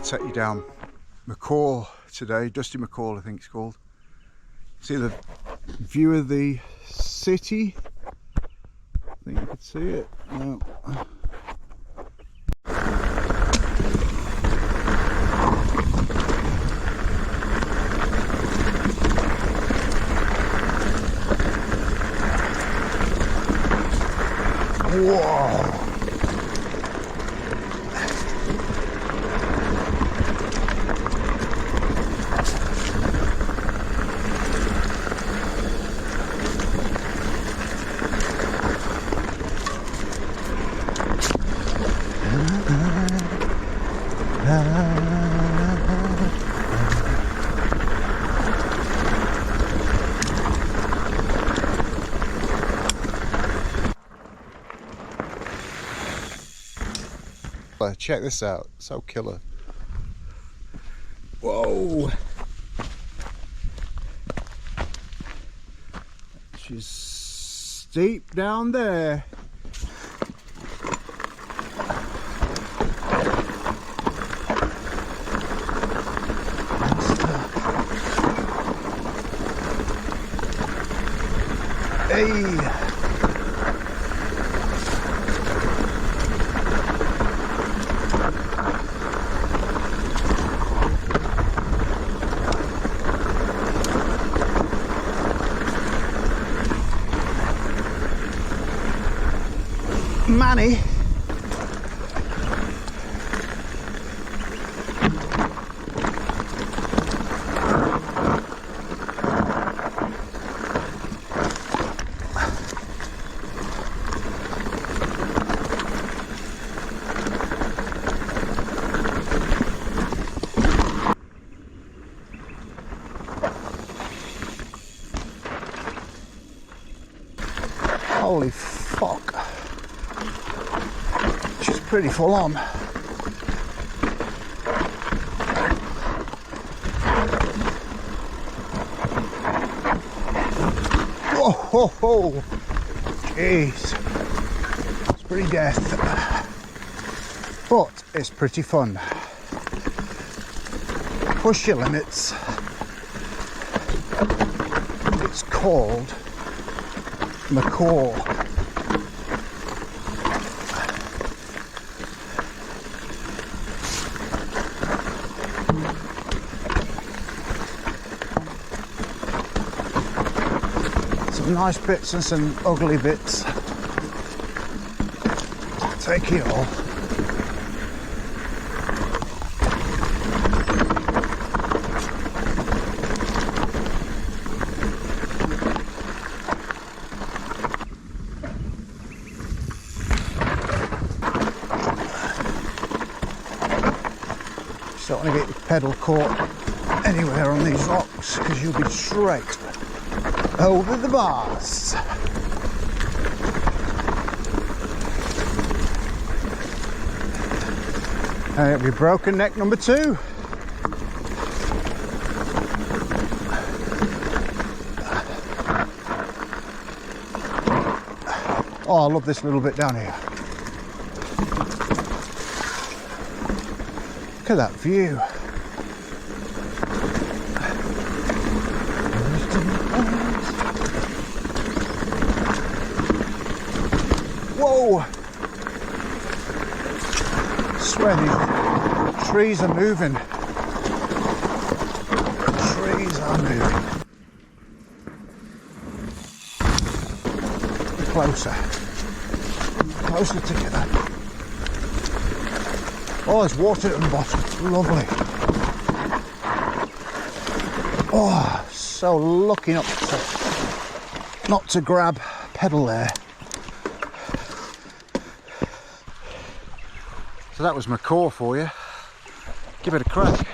take you down Macaw today, Dusty Macaw I think it's called. See the view of the city? I think you can see it. No. Whoa! Check this out, so killer. Whoa! She's steep down there. Hey! Manny. Holy fuck. She's pretty full on. Whoa, ho, ho. Jeez. It's pretty death. But it's pretty fun. Push your limits. It's called Macaw. Some nice bits and some ugly bits. Take it all. Just don't want to get your pedal caught anywhere on these rocks because you'll be straight over the bars. And it'll be broken neck number 2. Oh, I love this little bit down here. Look at that view. Whoa! I swear these trees are moving. Trees are moving. Closer. Closer together. Oh, there's water at the bottom. Lovely. Oh, so lucky not to grab pedal there. So that was Macaw for you. Give it a crack.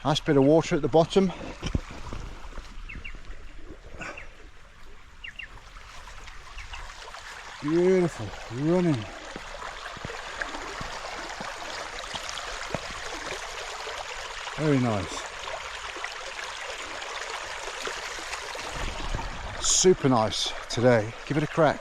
Nice bit of water at the bottom. Beautiful running. Very nice. Super nice today. Give it a crack.